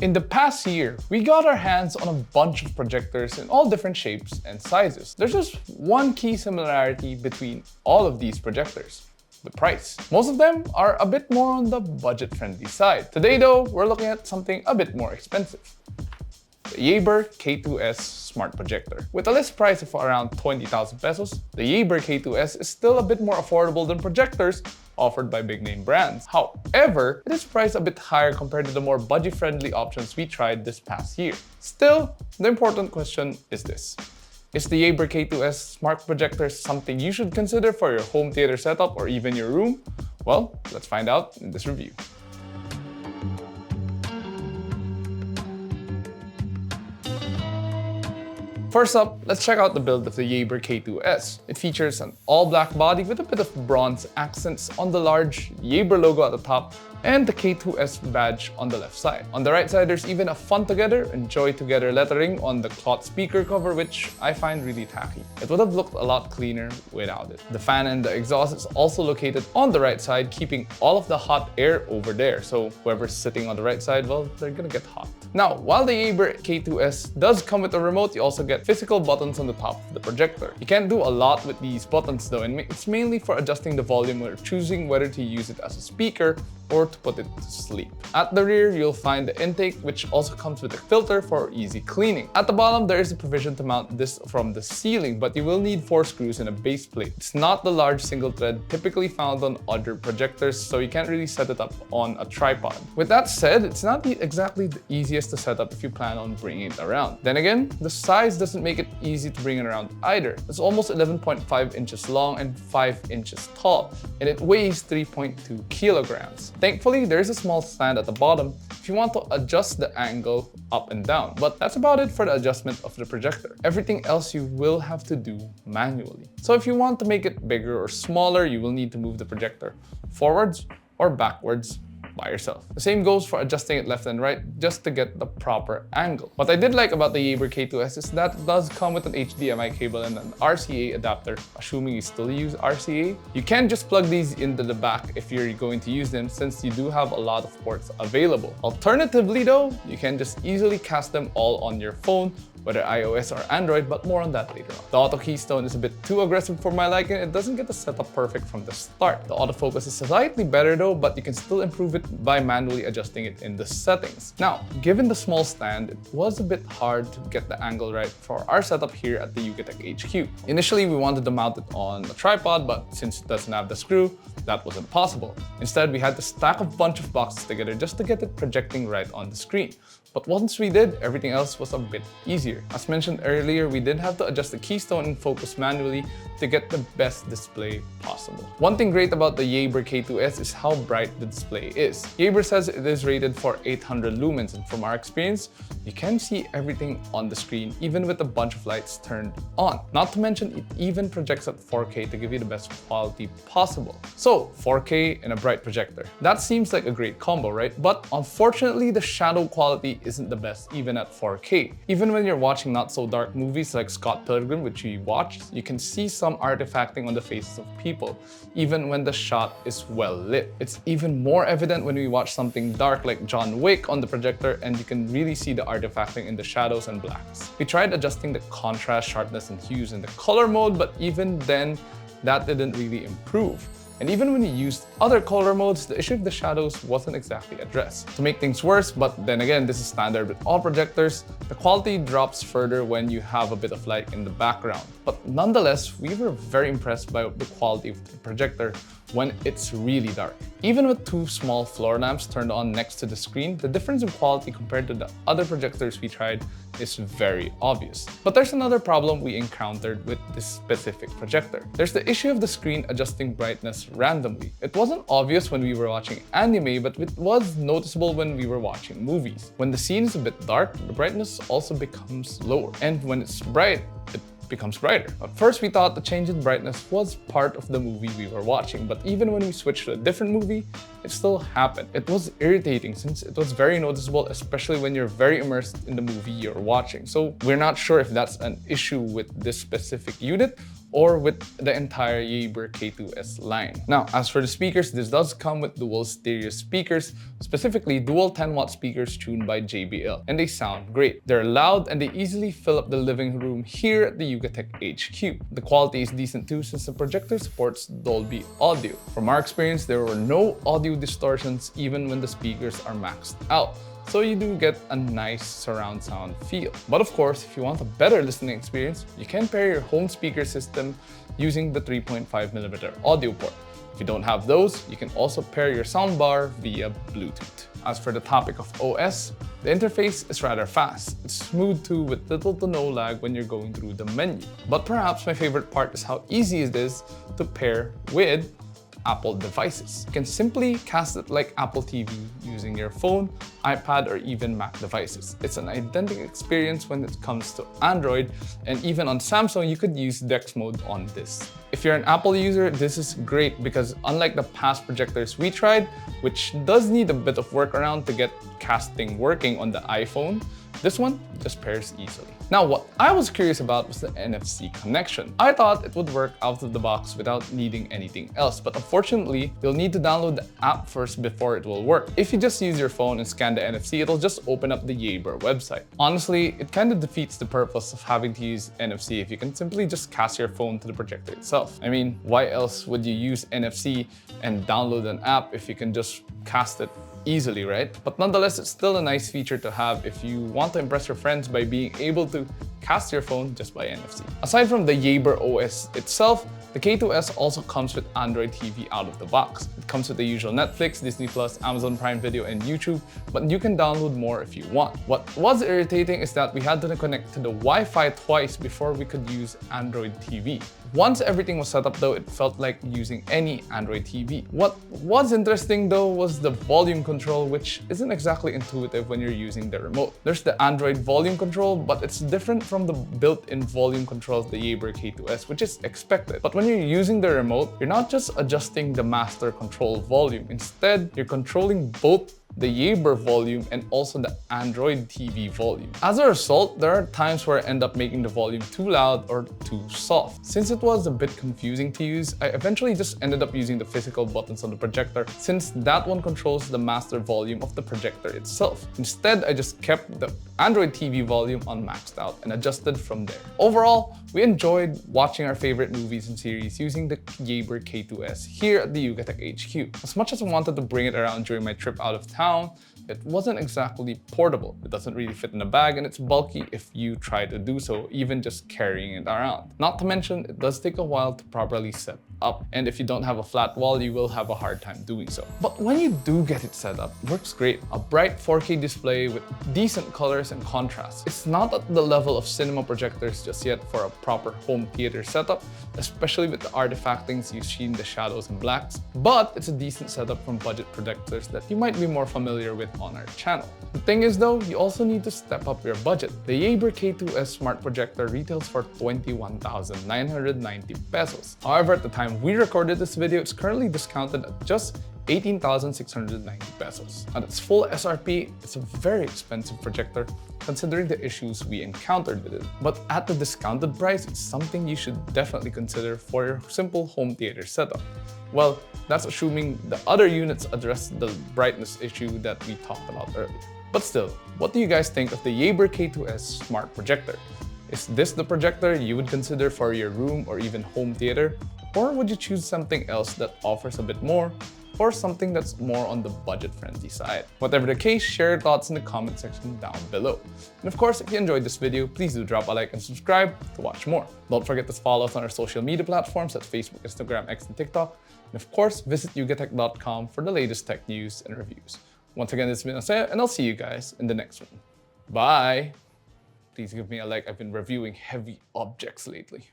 In the past year, we got our hands on a bunch of projectors in all different shapes and sizes. There's just one key similarity between all of these projectors: the price. Most of them are a bit more on the budget-friendly side. Today though, we're looking at something a bit more expensive: the Yaber K2s Smart Projector. With a list price of around 20,000 pesos, the Yaber K2s is still a bit more affordable than projectors offered by big-name brands. However, it is priced a bit higher compared to the more budget-friendly options we tried this past year. Still, the important question is this: is the Yaber K2s Smart Projector something you should consider for your home theater setup or even your room? Well, let's find out in this review. First up, let's check out the build of the Yaber K2s. It features an all-black body with a bit of bronze accents on the large Yaber logo at the top and the K2s badge on the left side. On the right side, there's even a Fun Together, Enjoy Together lettering on the cloth speaker cover, which I find really tacky. It would have looked a lot cleaner without it. The fan and the exhaust is also located on the right side, keeping all of the hot air over there. So whoever's sitting on the right side, well, they're gonna get hot. Now, while the Yaber K2s does come with a remote, you also get physical buttons on the top of the projector. You can't do a lot with these buttons though, and it's mainly for adjusting the volume or choosing whether to use it as a speaker or to put it to sleep. At the rear, you'll find the intake, which also comes with a filter for easy cleaning. At the bottom, there is a provision to mount this from the ceiling, but you will need 4 screws and a base plate. It's not the large single thread typically found on other projectors, so you can't really set it up on a tripod. With that said, it's not exactly the easiest to set up if you plan on bringing it around. Then again, the size doesn't make it easy to bring it around either. It's almost 11.5 inches long and 5 inches tall, and it weighs 3.2 kilograms. Thankfully, there is a small stand at the bottom if you want to adjust the angle up and down, but that's about it for the adjustment of the projector. Everything else you will have to do manually. So if you want to make it bigger or smaller, you will need to move the projector forwards or backwards by yourself. The same goes for adjusting it left and right just to get the proper angle. What I did like about the Yaber K2s is that it does come with an HDMI cable and an RCA adapter, assuming you still use RCA. You can just plug these into the back if you're going to use them, since you do have a lot of ports available. Alternatively though, you can just easily cast them all on your phone, whether iOS or Android, but more on that later on. The auto keystone is a bit too aggressive for my liking. It doesn't get the setup perfect from the start. The autofocus is slightly better though, but you can still improve it by manually adjusting it in the settings. Now, given the small stand, it was a bit hard to get the angle right for our setup here at the Yucatec HQ. Initially, we wanted to mount it on a tripod, but since it doesn't have the screw, that wasn't possible. Instead, we had to stack a bunch of boxes together just to get it projecting right on the screen. But once we did, everything else was a bit easier. As mentioned earlier, we did have to adjust the keystone and focus manually to get the best display possible. One thing great about the Yaber K2s is how bright the display is. Yaber says it is rated for 800 lumens, and from our experience, you can see everything on the screen, even with a bunch of lights turned on. Not to mention, it even projects at 4K to give you the best quality possible. So, 4K and a bright projector. That seems like a great combo, right? But unfortunately, the shadow quality isn't the best even at 4K. Even when you're watching not so dark movies like Scott Pilgrim, which we watched, you can see some artifacting on the faces of people, even when the shot is well lit. It's even more evident when we watch something dark like John Wick on the projector, and you can really see the artifacting in the shadows and blacks. We tried adjusting the contrast, sharpness, and hues in the color mode, but even then, that didn't really improve. And even when you used other color modes, the issue of the shadows wasn't exactly addressed. To make things worse, but then again, this is standard with all projectors, the quality drops further when you have a bit of light in the background. But nonetheless, we were very impressed by the quality of the projector when it's really dark. Even with 2 small floor lamps turned on next to the screen, the difference in quality compared to the other projectors we tried is very obvious. But there's another problem we encountered with this specific projector. There's the issue of the screen adjusting brightness randomly. It wasn't obvious when we were watching anime, but it was noticeable when we were watching movies. When the scene is a bit dark, the brightness also becomes lower. And when it's bright, it becomes brighter. At first, we thought the change in brightness was part of the movie we were watching, but even when we switched to a different movie, it still happened. It was irritating since it was very noticeable, especially when you're very immersed in the movie you're watching. So we're not sure if that's an issue with this specific unit or with the entire Yaber K2s line. Now, as for the speakers, this does come with dual stereo speakers, specifically dual 10-watt speakers tuned by JBL, and they sound great. They're loud and they easily fill up the living room here at the Yugatech HQ. The quality is decent too since the projector supports Dolby Audio. From our experience, there were no audio distortions even when the speakers are maxed out, so you do get a nice surround sound feel. But of course, if you want a better listening experience, you can pair your home speaker system using the 3.5mm audio port. If you don't have those, you can also pair your soundbar via Bluetooth. As for the topic of OS, the interface is rather fast. It's smooth too, with little to no lag when you're going through the menu. But perhaps my favorite part is how easy it is to pair with Apple devices. You can simply cast it like Apple TV using your phone, iPad, or even Mac devices. It's an identical experience when it comes to Android, and even on Samsung, you could use DeX mode on this. If you're an Apple user, this is great because unlike the past projectors we tried, which does need a bit of workaround to get casting working on the iPhone, this one just pairs easily. Now, what I was curious about was the NFC connection. I thought it would work out of the box without needing anything else, but unfortunately, you'll need to download the app first before it will work. If you just use your phone and scan the NFC, it'll just open up the Yaber website. Honestly, it kind of defeats the purpose of having to use NFC if you can simply just cast your phone to the projector itself. I mean, why else would you use NFC and download an app if you can just cast it easily, right? But nonetheless, it's still a nice feature to have if you want to impress your friends by being able to cast your phone just by NFC. Aside from the Yaber OS itself, the K2s also comes with Android TV out of the box. It comes with the usual Netflix, Disney+, Amazon Prime Video, and YouTube, but you can download more if you want. What was irritating is that we had to connect to the Wi-Fi twice before we could use Android TV. Once everything was set up though, it felt like using any Android TV. What was interesting though was the volume control, which isn't exactly intuitive when you're using the remote. There's the Android volume control, but it's different from the built-in volume control of the Yaber K2s, which is expected. But when you're using the remote, you're not just adjusting the master control volume. Instead, you're controlling both the Yaber volume and also the Android TV volume. As a result, there are times where I end up making the volume too loud or too soft. Since it was a bit confusing to use, I eventually just ended up using the physical buttons on the projector, since that one controls the master volume of the projector itself. Instead, I just kept the Android TV volume unmaxed out and adjusted from there. Overall, we enjoyed watching our favorite movies and series using the Yaber K2s here at the Yugatech HQ. As much as I wanted to bring it around during my trip out of town, it wasn't exactly portable. It doesn't really fit in a bag and it's bulky if you try to do so, even just carrying it around. Not to mention, it does take a while to properly set up, and if you don't have a flat wall, you will have a hard time doing so. But when you do get it set up, it works great. A bright 4K display with decent colors and contrast. It's not at the level of cinema projectors just yet for a proper home theater setup, especially with the artifactings you see in the shadows and blacks, but it's a decent setup from budget projectors that you might be more familiar with on our channel. The thing is though, you also need to step up your budget. The Yaber K2s smart projector retails for 21,990 pesos. However, at the time we recorded this video, it's currently discounted at just 18,690 pesos. At its full SRP, it's a very expensive projector considering the issues we encountered with it. But at the discounted price, it's something you should definitely consider for your simple home theater setup. Well, that's assuming the other units address the brightness issue that we talked about earlier. But still, what do you guys think of the Yaber K2s smart projector? Is this the projector you would consider for your room or even home theater? Or would you choose something else that offers a bit more, or something that's more on the budget-friendly side? Whatever the case, share your thoughts in the comment section down below. And of course, if you enjoyed this video, please do drop a like and subscribe to watch more. Don't forget to follow us on our social media platforms at Facebook, Instagram, X, and TikTok. And of course, visit yugatech.com for the latest tech news and reviews. Once again, this has been Asaya, and I'll see you guys in the next one. Bye! Please give me a like. I've been reviewing heavy objects lately.